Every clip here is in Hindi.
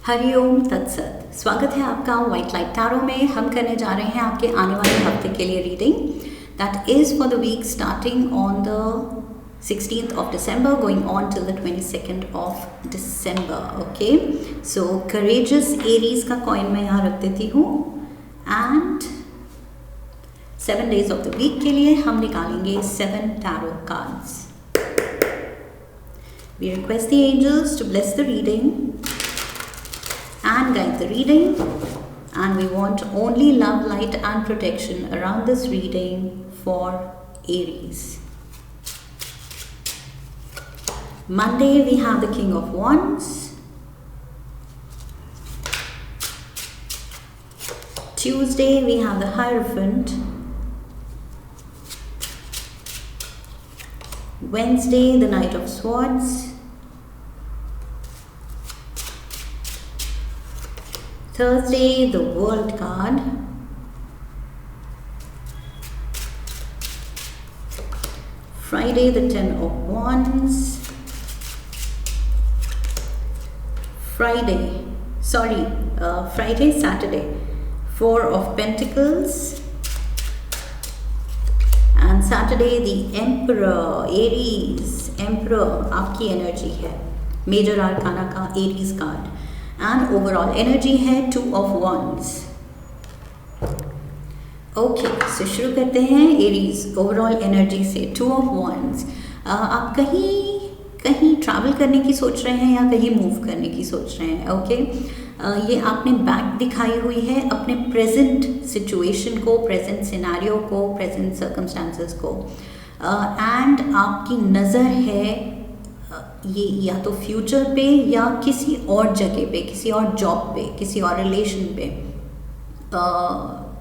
हरिओम तत्सत। स्वागत है आपका व्हाइट लाइट टैरो में। हम करने जा रहे हैं आपके आने वाले हफ्ते के लिए reading that is for the week starting on the 16th of December going on till the 22nd of December. Okay, so courageous Aries का कॉइन मैं यहाँ रख देती हूँ and 7 days of the week के लिए हम निकालेंगे 7 tarot cards. We request the angels to bless the reading and guide the reading, and we want only love, light and protection around this reading for Aries. Monday we have the King of Wands. Tuesday we have the Hierophant. Wednesday the Knight of Swords. Thursday the World card. Friday the Ten of Wands. Saturday 4 of Pentacles, and Saturday the Emperor. Aries Emperor आपकी एनर्जी है, मेजर आर्काना का Aries card, and overall energy है 2 of Wands. ओके, सो शुरू करते हैं एरीज ओवरऑल एनर्जी से 2 of Wands. आप कहीं ट्रैवल करने की सोच रहे हैं या कहीं मूव करने की सोच रहे हैं. ओके, ये आपने बैक दिखाई हुई है अपने प्रेजेंट सिचुएशन को, प्रेजेंट सिनेरियो को, प्रेजेंट सर्कमस्टांसेस को, एंड आपकी नज़र है ये या तो फ्यूचर पे या किसी और जगह पे, किसी और जॉब पे, किसी और रिलेशन पे,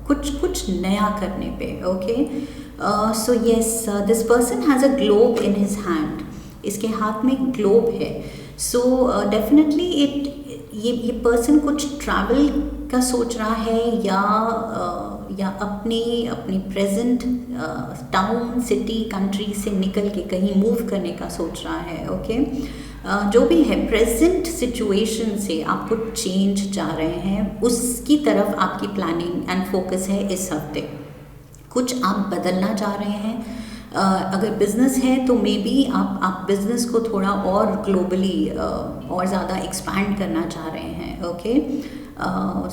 कुछ नया करने पे. Okay, so yes, this person has a globe in his hand. इसके हाथ में ग्लोब है. सो डेफिनेटली ये पर्सन कुछ ट्रैवल का सोच रहा है या अपनी प्रेजेंट टाउन, सिटी, कंट्री से निकल के कहीं मूव करने का सोच रहा है. ओके, जो भी है प्रेजेंट सिचुएशन से आप कुछ चेंज चाह रहे हैं, उसकी तरफ आपकी प्लानिंग एंड फोकस है इस हफ्ते. कुछ आप बदलना चाह रहे हैं. अगर बिजनेस है तो मे बी आप बिजनेस को थोड़ा और ग्लोबली और ज़्यादा एक्सपैंड करना चाह रहे हैं. ओके,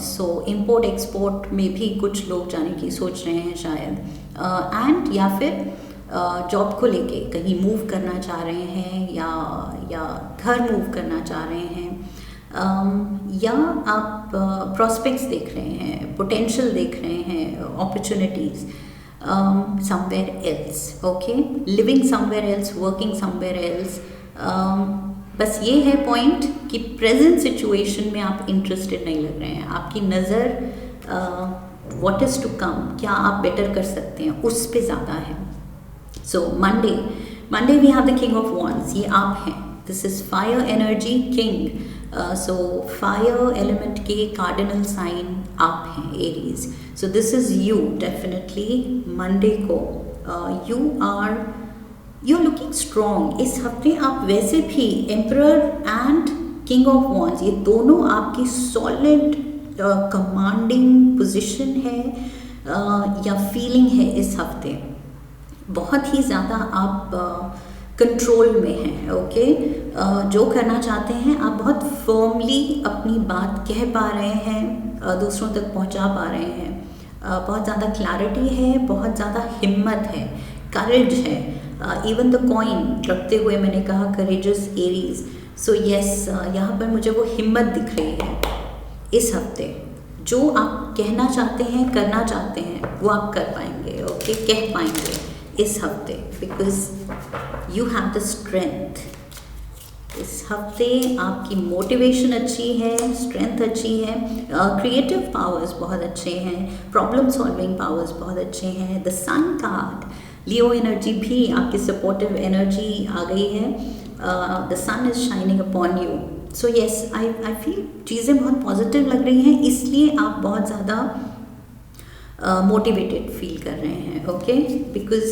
सो इम्पोर्ट एक्सपोर्ट में भी कुछ लोग जाने की सोच रहे हैं शायद, एंड या फिर जॉब को लेके कहीं मूव करना चाह रहे हैं या घर मूव करना चाह रहे हैं, या आप प्रॉस्पेक्ट्स देख रहे हैं, पोटेंशियल देख रहे हैं, opportunities somewhere else. Okay, living somewhere else, working somewhere else. बस ये है पॉइंट कि प्रेजेंट सिचुएशन में आप इंटरेस्टेड नहीं लग रहे हैं. आपकी नज़र व्हाट इज़ टू कम, क्या आप बेटर कर सकते हैं, उस पे ज़्यादा है. So Monday we have the king of wands. ये आप हैं. This is fire energy king. So fire element के कार्डिनल साइन आप हैं, Aries. So this is you definitely. Monday को यू लुकिंग स्ट्रॉन्ग. इस हफ्ते आप वैसे भी emperor and king of wands, ये दोनों आपकी सॉलिड कमांडिंग पोजीशन है या फीलिंग है इस हफ्ते. बहुत ही ज़्यादा आप कंट्रोल में हैं. ओके, जो करना चाहते हैं आप बहुत फर्मली अपनी बात कह पा रहे हैं, दूसरों तक पहुंचा पा रहे हैं. बहुत ज़्यादा क्लैरिटी है, बहुत ज़्यादा हिम्मत है, करेज है. इवन द कॉइन रखते हुए मैंने कहा करेजस एरीज. सो यस, यहाँ पर मुझे वो हिम्मत दिख रही है इस हफ्ते. जो आप कहना चाहते हैं, करना चाहते हैं, वो आप कर पाएंगे. ओके, कह पाएंगे इस हफ्ते, because you have the strength. इस हफ्ते आपकी मोटिवेशन अच्छी है, स्ट्रेंथ अच्छी है, क्रिएटिव पावर्स बहुत अच्छे हैं, प्रॉब्लम सॉल्विंग पावर्स बहुत अच्छे हैं. The sun card, Leo energy भी आपकी सपोर्टिव एनर्जी आ गई है. The sun is shining upon you. So yes, I feel चीज़ें बहुत पॉजिटिव लग रही हैं, इसलिए आप बहुत ज़्यादा मोटिवेटेड फील कर रहे हैं. ओके, बिकॉज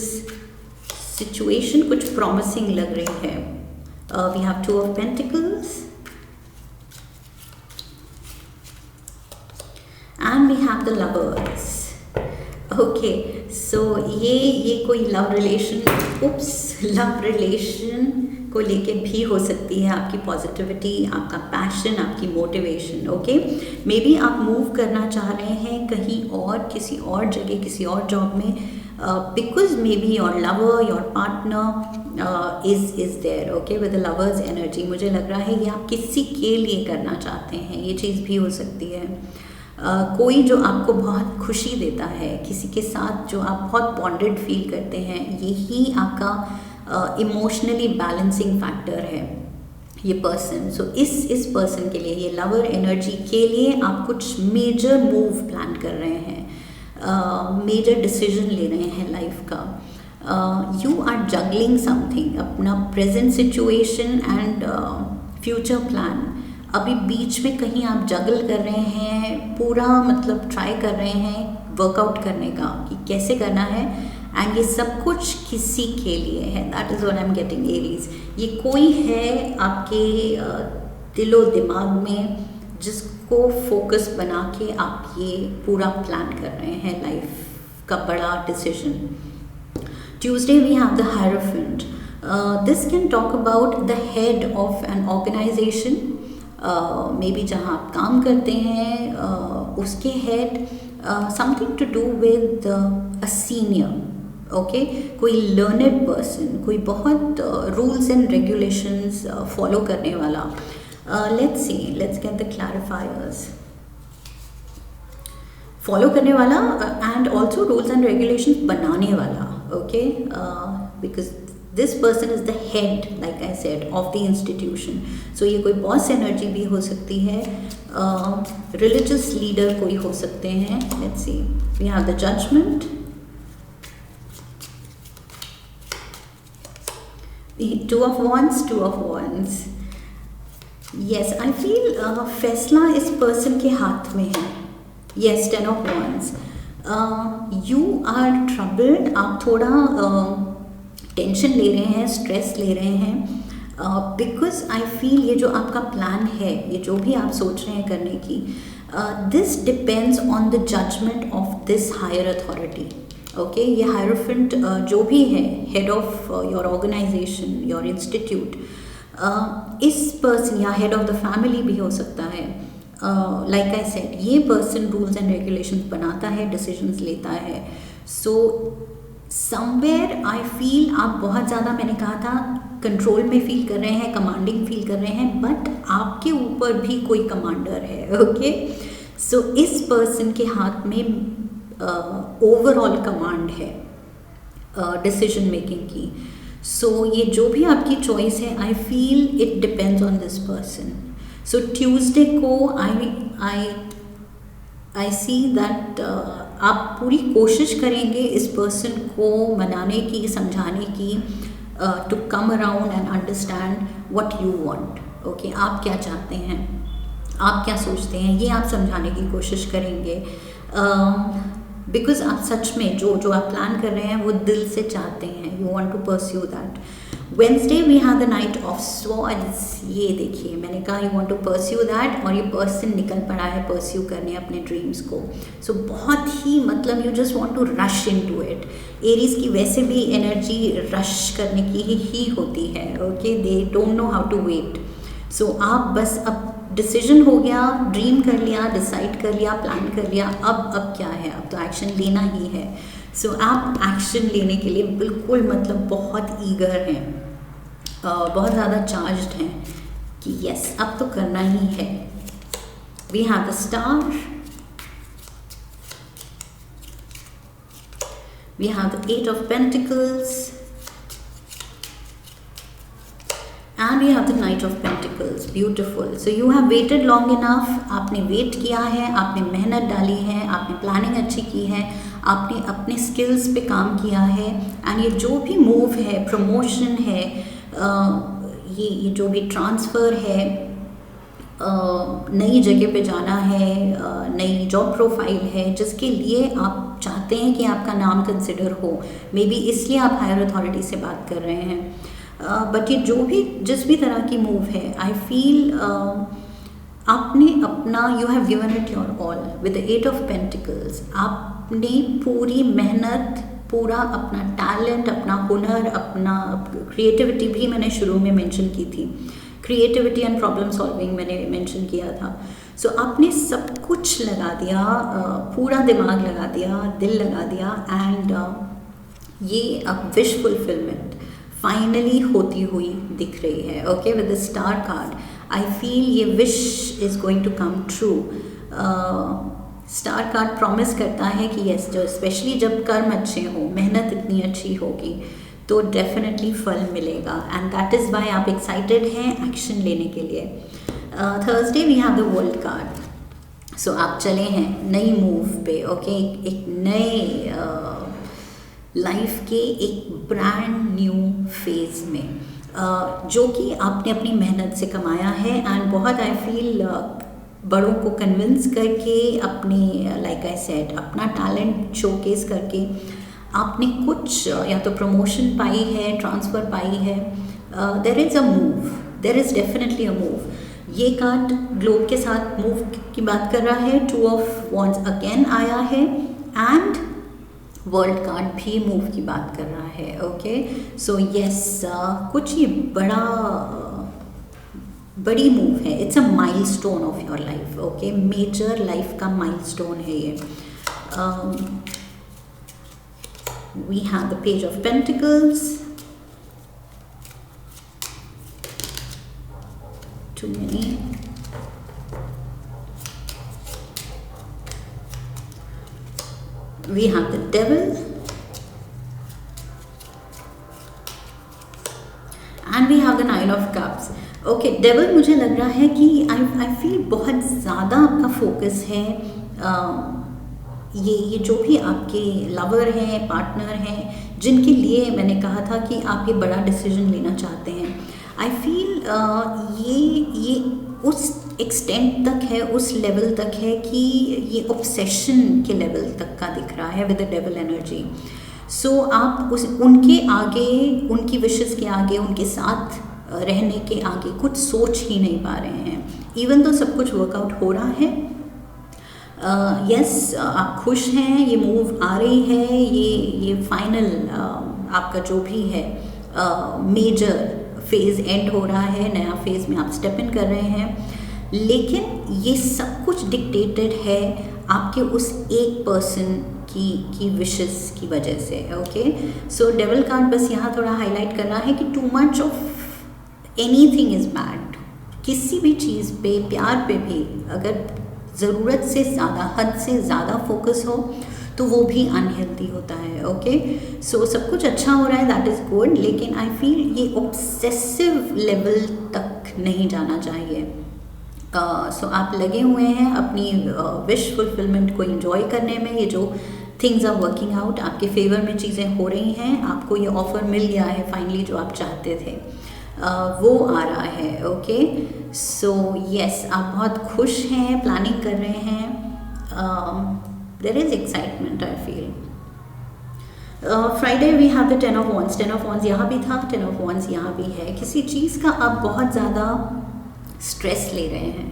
सिचुएशन कुछ प्रॉमिसिंग लग रही है. We have 2 of Pentacles, and we have the lovers. Okay, so ये कोई लव रिलेशन को लेके भी हो सकती है आपकी पॉजिटिविटी, आपका पैशन, आपकी मोटिवेशन। ओके, मे बी आप मूव करना चाह रहे हैं कहीं और, किसी और जगह, किसी और जॉब में, because maybe your lover, your partner is there. Okay, with the lovers energy मुझे लग रहा है ये आप किसी के लिए करना चाहते हैं, ये चीज़ भी हो सकती है। कोई जो आपको बहुत खुशी देता है, किसी के साथ जो आप बहुत बॉन्डेड फील करते हैं, यही आपका इमोशनली बैलेंसिंग फैक्टर है ये पर्सन। सो इस पर्सन के लिए, ये लवर एनर्जी के लिए आप कुछ मेजर मूव प्लान कर रहे हैं, मेजर डिसीजन ले रहे हैं लाइफ का। यू आर जगलिंग समथिंग, अपना present situation and future plan अभी बीच में कहीं आप जगल कर रहे हैं, पूरा मतलब ट्राई कर रहे हैं वर्कआउट करने का कि कैसे करना है, एंड ये सब कुछ किसी के लिए है। That is what I am getting Aries. ये कोई है आपके दिलो दिमाग में जिसको फोकस बना के आप ये पूरा प्लान कर रहे हैं लाइफ का बड़ा decision. Tuesday we have the Hierophant. This can talk about the head of an organization. May be जहाँ आप काम करते हैं उसके head, something to do with a senior. Okay, कोई लर्नड पर्सन, कोई बहुत रूल्स एंड रेगुलेशंस फॉलो करने वाला। Let's see, let's get the clarifiers. Follow करने वाला and also rules and regulations बनाने वाला। Okay, because this person is the head, like I said, of the institution. So ये कोई बॉस एनर्जी भी हो सकती है, रिलीजियस लीडर कोई हो सकते हैं। Let's see, we have the judgement, two of wands। Yes, I feel फैसला इस पर्सन के हाथ में है। Yes, 10 of wands। You are troubled, आप थोड़ा टेंशन ले रहे हैं, स्ट्रेस ले रहे हैं, बिकॉज आई फील ये जो आपका प्लान है, ये जो भी आप सोच रहे हैं करने की, this depends on the judgement of this higher authority. Okay, ये हायरोफेंट जो भी है, head of your organisation, your institute, इस पर्सन या हेड ऑफ द फैमिली भी हो सकता है। लाइक आई सेड, ये पर्सन रूल्स एंड रेगुलेशंस बनाता है, डिसीजंस लेता है। सो समवेयर आई फील आप बहुत ज़्यादा, मैंने कहा था, कंट्रोल में फील कर रहे हैं, कमांडिंग फील कर रहे हैं, बट आपके ऊपर भी कोई कमांडर है। ओके, सो इस पर्सन के हाथ में ओवरऑल कमांड है डिसीजन मेकिंग की। सो ये जो भी आपकी चॉइस है, I feel it depends on this person. So Tuesday को आई सी दैट आप पूरी कोशिश करेंगे इस पर्सन को मनाने की, समझाने की, to come around and understand what you want. Okay, आप क्या चाहते हैं, आप क्या सोचते हैं, ये आप समझाने की कोशिश करेंगे, बिकॉज आप सच में जो आप प्लान कर रहे हैं वो दिल से चाहते हैं, you want to pursue that. Wednesday we have the knight of swords. ये देखिए, मैंने कहा you want to pursue that, और ये पर्सन निकल पड़ा है परस्यू करने अपने ड्रीम्स को। सो बहुत ही मतलब you just want to rush into it. Aries की वैसे भी एनर्जी रश करने की ही होती है। Okay, they don't know how to wait. So आप बस, अब डिसीजन हो गया, ड्रीम कर लिया, डिसाइड कर लिया, प्लान कर लिया, अब क्या है, अब तो एक्शन लेना ही है। सो आप एक्शन लेने के लिए बिल्कुल मतलब बहुत ईगर हैं, बहुत ज़्यादा चार्ज्ड हैं कि यस अब तो करना ही है। We have the star, we have the 8 of Pentacles, and we have the Knight of Pentacles. Beautiful. So you have waited long enough. आपने वेट किया है, आपने मेहनत डाली है, आपने प्लानिंग अच्छी की है, आपने अपने स्किल्स पे काम किया है, एंड ये जो भी मूव है, प्रमोशन है, ये जो भी ट्रांसफ़र है, नई जगह पे जाना है, नई जॉब प्रोफाइल है, जिसके लिए आप चाहते हैं कि आपका नाम कंसिडर हो, मे बी इसलिए आप हायर अथॉरिटी से बात कर रहे हैं। बट ये जो भी जिस भी तरह की मूव है, आई फील आपने अपना, you have given it your all with the 8 of pentacles. आपने पूरी मेहनत, पूरा अपना टैलेंट, अपना हुनर, अपना क्रिएटिविटी भी मैंने शुरू में मेंशन की थी, क्रिएटिविटी एंड प्रॉब्लम सॉल्विंग मैंने मेंशन किया था। सो आपने सब कुछ लगा दिया, पूरा दिमाग लगा दिया, दिल लगा दिया, एंड ये अब विश फुलफिलमेंट फाइनली होती हुई दिख रही है। Okay, with the star card I feel ये wish is going to come true. Star card promise करता है कि यस, जो स्पेशली जब कर्म अच्छे हो, मेहनत इतनी अच्छी होगी तो डेफिनेटली फल मिलेगा, एंड दैट इज़ वाई आप एक्साइटेड हैं एक्शन लेने के लिए। Thursday we have the world card. So आप चले हैं नई मूव पे। ओके, एक नए लाइफ के एक ब्रांड न्यू फेज में, जो कि आपने अपनी मेहनत से कमाया है, एंड बहुत आई फील बड़ों को कन्विंस करके, अपने लाइक आई सेड अपना टैलेंट शोकेस करके आपने कुछ या तो प्रमोशन पाई है, ट्रांसफ़र पाई है। There is a move, there is definitely a move. ये कार्ड ग्लोब के साथ मूव की बात कर रहा है, 2 ऑफ वॉन्ड्स अगेन आया है, एंड वर्ल्ड कार्ड भी मूव की बात कर रहा है। ओके, सो यस, कुछ ये बड़ी मूव है, it's a milestone of your life. Okay, major life का माइलस्टोन है ये। We have the page of pentacles, too many, we have the devil, and we have the 9 of cups. Okay, devil मुझे लग रहा है कि आई फील बहुत ज़्यादा आपका फोकस है, ये जो भी आपके लवर हैं, पार्टनर हैं, जिनके लिए मैंने कहा था कि आप ये बड़ा डिसीजन लेना चाहते हैं, आई फील ये उस एक्सटेंट तक है, उस लेवल तक है कि ये ऑब्सेशन के लेवल तक का दिख रहा है विद द डेविल एनर्जी। सो आप उनके आगे, उनकी विशेस के आगे, उनके साथ रहने के आगे कुछ सोच ही नहीं पा रहे हैं, इवन तो सब कुछ वर्कआउट हो रहा है। यस, आप खुश हैं, ये मूव आ रही है, ये फाइनल आपका जो भी है मेजर फेज़ एंड हो रहा है, नया फेज़ में आप स्टेप इन कर रहे हैं, लेकिन ये सब कुछ डिक्टेटेड है आपके उस एक पर्सन की विशेस की वजह से। ओके, सो डेविल कार्ड बस यहाँ थोड़ा हाईलाइट कर रहा है कि to much of anything is bad. किसी भी चीज़ पे, प्यार पे भी अगर ज़रूरत से ज़्यादा, हद से ज़्यादा फोकस हो तो वो भी अनहेल्दी होता है। ओके, सो सब कुछ अच्छा हो रहा है, दैट इज़ गुड, लेकिन आई फील ये ऑब्सेसिव लेवल तक नहीं जाना चाहिए। सो आप लगे हुए हैं अपनी विश फुलफिलमेंट को एंजॉय करने में। ये जो थिंग्स आर वर्किंग आउट, आपके फेवर में चीज़ें हो रही हैं, आपको ये ऑफ़र मिल गया है फाइनली जो आप चाहते थे, वो आ रहा है। ओके, सो यस, आप बहुत खुश हैं, प्लानिंग कर रहे हैं, there is excitement I feel. Friday we have the 10 of wands. 10 of wands यहाँ भी था, 10 ऑफ वॉन्ड्स यहाँ भी है। किसी चीज़ का आप बहुत ज़्यादा स्ट्रेस ले रहे हैं,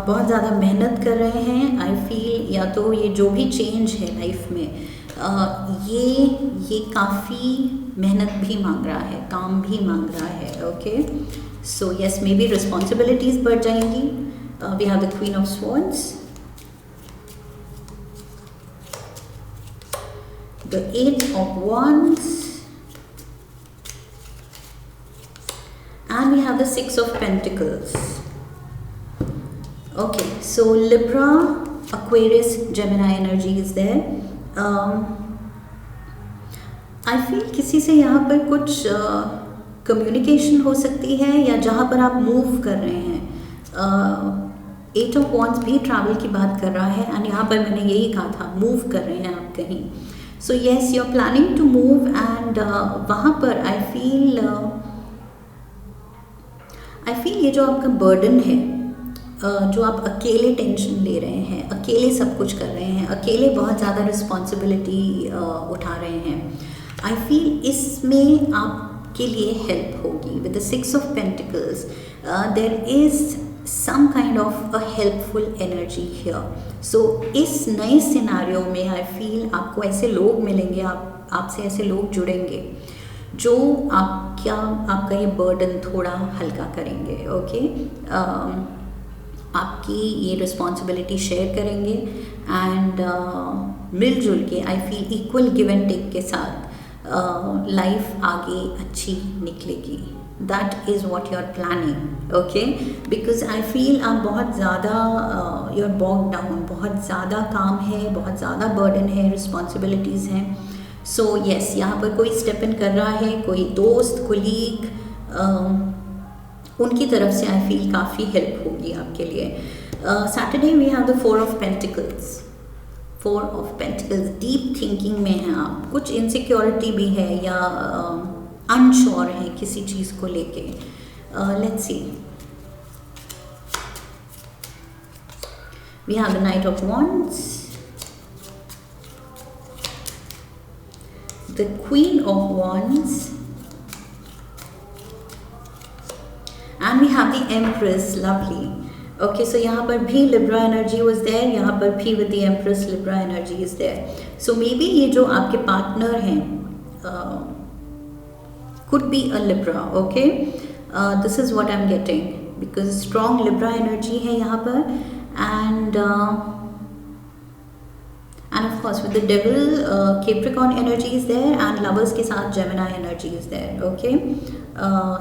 बहुत ज़्यादा मेहनत कर रहे हैं आई फील, या तो ये जो भी चेंज है लाइफ में, ये काफ़ी मेहनत भी मांग रहा है, काम भी मांग रहा है। Okay, so yes, maybe responsibilities बढ़ जाएंगी। We have the queen of swords, the 8 of wands, and we have the 6 of pentacles. Okay, so Libra, Aquarius, Gemini energy is there. I feel किसी से यहाँ पर कुछ कम्युनिकेशन हो सकती है, या जहाँ पर आप मूव कर रहे हैं। 8 ऑफ वॉन्ड्स भी ट्रैवल की बात कर रहा है, एंड यहाँ पर मैंने यही कहा था, मूव कर रहे हैं आप कहीं। So yes, you are planning to move, and वहाँ पर आई फील ये जो आपका बर्डन है, जो आप अकेले टेंशन ले रहे हैं, अकेले सब कुछ कर रहे हैं, अकेले बहुत ज़्यादा रिस्पॉन्सिबिलिटी उठा रहे हैं, आई फील इसमें आपके लिए हेल्प होगी with the 6 of pentacles. There is some kind of a helpful energy here. So इस नए सिनारियो में आई फील आपको ऐसे लोग मिलेंगे, आपसे ऐसे लोग जुड़ेंगे जो आपका ये बर्डन थोड़ा हल्का करेंगे. ओके, आपकी ये रिस्पॉन्सिबिलिटी शेयर करेंगे एंड मिलजुल के I feel equal give and take के साथ लाइफ आगे अच्छी निकलेगी. That is what you are planning. Okay, because I feel आप बहुत ज़्यादा यू आर बॉग डाउन, बहुत ज़्यादा काम है, बहुत ज़्यादा बर्डन है, रिस्पॉन्सिबिलिटीज़ हैं. सो येस, यहाँ पर कोई स्टेप इन कर रहा है, कोई दोस्त, कोलीग, उनकी तरफ से आई फील काफ़ी हेल्प होगी आपके लिए. Saturday we have the 4 of pentacles. 4 of pentacles, deep thinking में हैं आप, कुछ इनसिक्योरिटी भी है या अनश्योर है किसी चीज़ को लेके. Let's see, we have the knight of wands, the queen of wands, and we have the empress. Lovely. Okay, so यहाँ पर भी लिब्रा एनर्जी वॉज देयर, यहाँ पर भी with the empress Libra energy is there. So maybe ये जो आपके पार्टनर हैं could be a Libra. Okay, this is what I'm getting because strong Libra energy है यहाँ पर, and of course with the devil Capricorn energy is there, and lovers के साथ Gemini energy is there. Okay,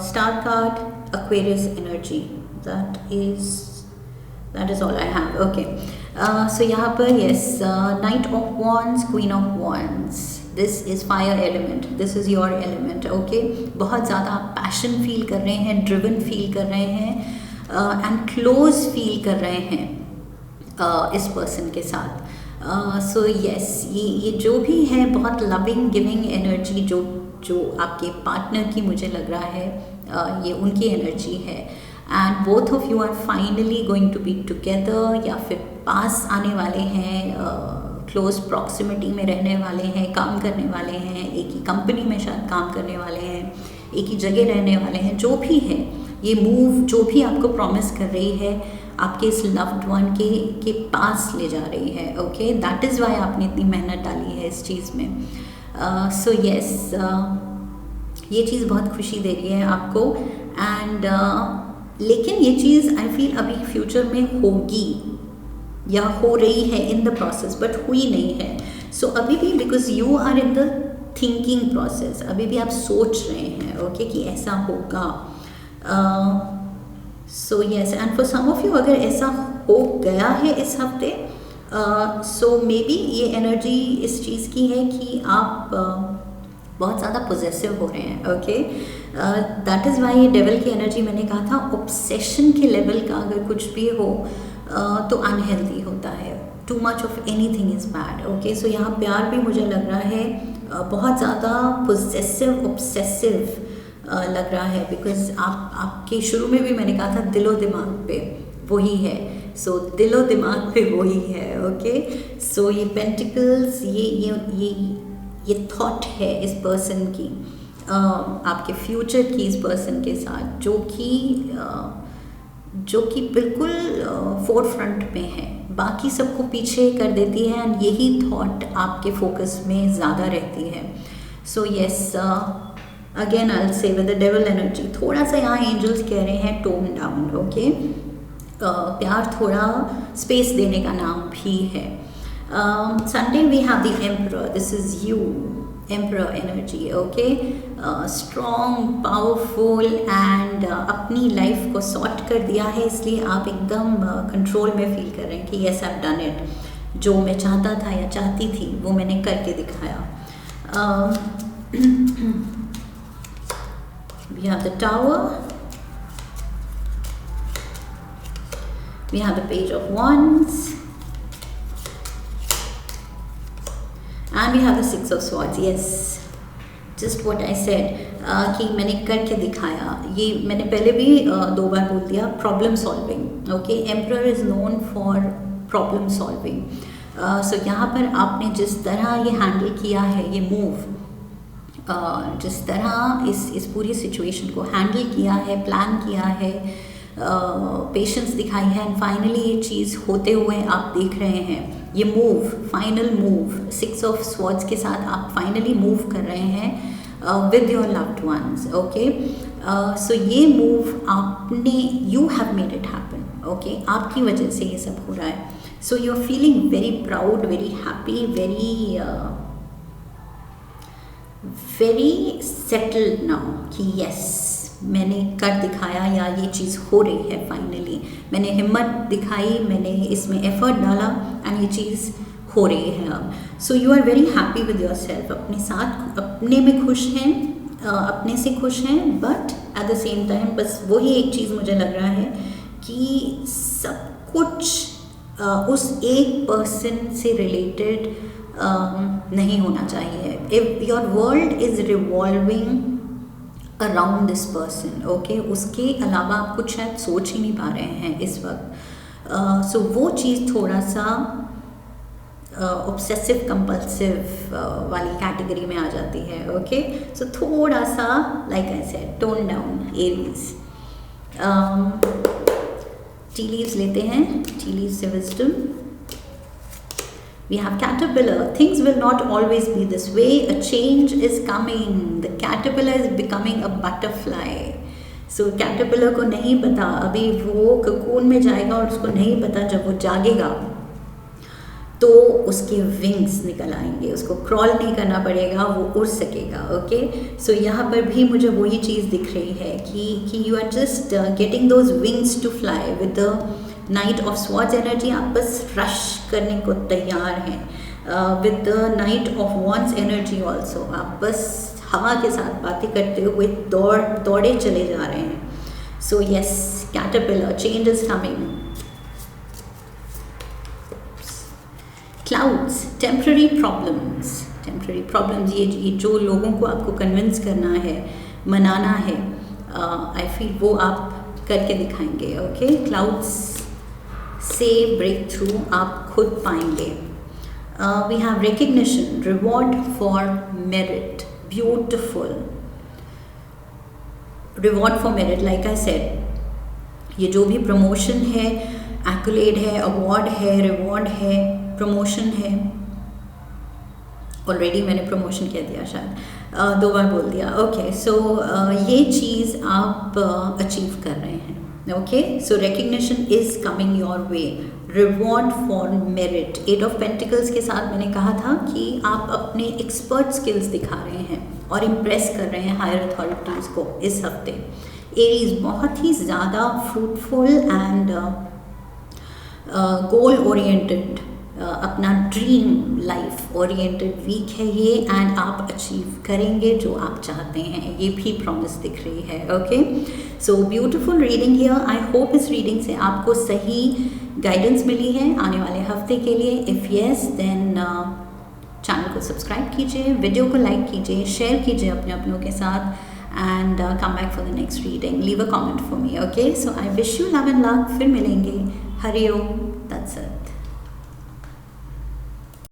star card Aquarius energy. That is all I have. Okay, so यहाँ पर yes, Knight of Wands, Queen of Wands. This is fire element, this is your element. Okay, बहुत ज़्यादा आप पैशन फील कर रहे हैं, ड्रिवन फील कर रहे हैं एंड क्लोज फील कर रहे हैं इस पर्सन के साथ. सो येस, ये जो भी है बहुत लविंग गिविंग एनर्जी जो आपके पार्टनर की मुझे लग रहा है ये उनकी एनर्जी है. And both of you are finally going to be together, या फिर पास आने वाले हैं, क्लोज प्रॉक्सिमिटी में रहने वाले हैं, काम करने वाले हैं, एक ही कंपनी में शायद काम करने वाले हैं, एक ही जगह रहने वाले हैं. जो भी है ये मूव जो भी आपको प्रॉमिस कर रही है आपके इस लव्ड वन के पास ले जा रही है. ओके, दैट इज़ वाई आपने इतनी मेहनत डाली है इस चीज़ में. सो येस, ये चीज़ बहुत खुशी दे रही है आपको. एंड लेकिन ये चीज़ आई फील अभी फ्यूचर में होगी या हो रही है इन द प्रोसेस, बट हुई नहीं है. सो अभी भी because you are in the thinking process, अभी भी आप सोच रहे हैं ओके कि ऐसा होगा. So yes, and for some of you अगर ऐसा हो गया है इस हफ्ते, सो मे बी ये एनर्जी इस चीज़ की है कि आप बहुत ज़्यादा पोजेसिव हो रहे हैं. ओके, दैट इज़ वाई ये डेविल की एनर्जी मैंने कहा था ऑब्सेशन के लेवल का अगर कुछ भी हो तो अनहेल्दी होता है. Too much of anything is bad. Okay, so यहाँ प्यार भी मुझे लग रहा है बहुत ज़्यादा पोजेसिव ऑब्सेसिव लग रहा है, बिकॉज आपके शुरू में भी मैंने कहा था दिलो दिमाग पे वही है. सो दिलो दिमाग पे वही है. ओके, सो ये पेंटिकल्स, ये थॉट है इस पर्सन की, आपके फ्यूचर की इस पर्सन के साथ, जो कि बिल्कुल फोर फ्रंट में है, बाकी सबको पीछे कर देती है एंड यही थॉट आपके फोकस में ज़्यादा रहती है. So yes, again I will say with the devil energy थोड़ा सा यहाँ एंजल्स कह रहे हैं टोन डाउन. ओके, प्यार थोड़ा स्पेस देने का नाम भी है. Sunday we have the Emperor. This is you, Emperor energy. Okay, strong, powerful and अपनी लाइफ को सॉर्ट कर दिया है, इसलिए आप एकदम कंट्रोल में फील कर रहे हैं कि yes I've done it. जो मैं चाहता था या चाहती थी वो मैंने करके दिखाया. We have the Tower. We have the Page of Wands. And we have the Six of Swords. Yes, just what I said कि मैंने करके दिखाया. ये मैंने पहले भी 2 बार बोल दिया. Problem solving. Okay, emperor is known for problem solving. So यहाँ पर आपने जिस तरह ये हैंडल किया है, ये मूव, जिस तरह इस पूरी सिचुएशन को हैंडल किया है, प्लान किया है, पेशेंस दिखाई है, एंड फाइनली ये चीज़ होते हुए आप देख रहे हैं। ये move, final move, 6 of swords के साथ आप फाइनली मूव कर रहे हैं with your loved ones, okay. So ये मूव आपने, you have made it happen, okay, आपकी वजह से ये सब हो रहा है। So you are feeling very proud, very happy, very settled now कि यस मैंने कर दिखाया, या ये चीज़ हो रही है फाइनली, मैंने हिम्मत दिखाई, मैंने इसमें एफर्ट डाला एंड ये चीज़ हो रही है अब। So you are very happy with yourself, अपने साथ, अपने में खुश हैं, अपने से खुश हैं, but at the same time बस वही एक चीज़ मुझे लग रहा है कि सब कुछ उस एक पर्सन से रिलेटेड नहीं होना चाहिए। If your world is revolving around this person, okay, उसके अलावा आप कुछ शायद सोच ही नहीं पा रहे हैं इस वक्त। सो वो चीज़ थोड़ा सा ऑब्सेसिव कंपल्सिव वाली कैटेगरी में आ जाती है, ओके। सो थोड़ा सा, like I said, tone down Aries. Tea leaves लेते हैं, टी लीव्स से wisdom. We have caterpillar. Things will not always be this way. A change is coming. The caterpillar is becoming a butterfly. So caterpillar को नहीं पता, अभी वो cocoon में जाएगा और उसको नहीं पता जब वो जागेगा तो उसके विंग्स निकल आएंगे, उसको क्रॉल नहीं करना पड़ेगा, वो उड़ सकेगा, ओके। सो यहाँ पर भी मुझे वही चीज़ दिख रही है कि you are just getting those wings to fly with the knight of swords energy. आप बस रश करने को तैयार हैं with the knight of wands energy also. आप बस हवा के साथ बातें करते हुए दौड़े चले जा रहे हैं। So yes, caterpillar, change is coming. Clouds, temporary problems, ये जो लोगों को आपको कन्विंस करना है, मनाना है, आई फील वो आप करके दिखाएंगे, ओके। क्लाउड्स से ब्रेक थ्रू आप खुद पाएंगे। We have recognition, reward for merit, beautiful reward for merit. Like I said, ये जो भी प्रमोशन है, एक्युलेड है, अवार्ड है, रिवॉर्ड है, प्रमोशन है, ऑलरेडी मैंने प्रमोशन कह दिया, शायद 2 बार बोल दिया, ओके। सो ये चीज़ आप अचीव कर रहे हैं, okay. So recognition is coming your way, reward for merit. 8 of pentacles के साथ मैंने कहा था कि आप अपने एक्सपर्ट स्किल्स दिखा रहे हैं और इम्प्रेस कर रहे हैं हायर अथॉरिटीज़ को इस हफ्ते। एरीज बहुत ही ज़्यादा फ्रूटफुल एंड गोल ओरिएंटेड, अपना ड्रीम लाइफ ओरिएंटेड वीक है ये, एंड आप अचीव करेंगे जो आप चाहते हैं, ये भी प्रॉमिस दिख रही है, okay. So beautiful reading here. I hope इस रीडिंग से आपको सही गाइडेंस मिली है आने वाले हफ्ते के लिए। इफ़ येस, देन चैनल को सब्सक्राइब कीजिए, वीडियो को लाइक कीजिए, शेयर कीजिए अपने अपनों के साथ, and come back for the next reading. Leave a comment for me, okay. So I wish you love and luck. फिर मिलेंगे। हरि ओम, दैट्स इट।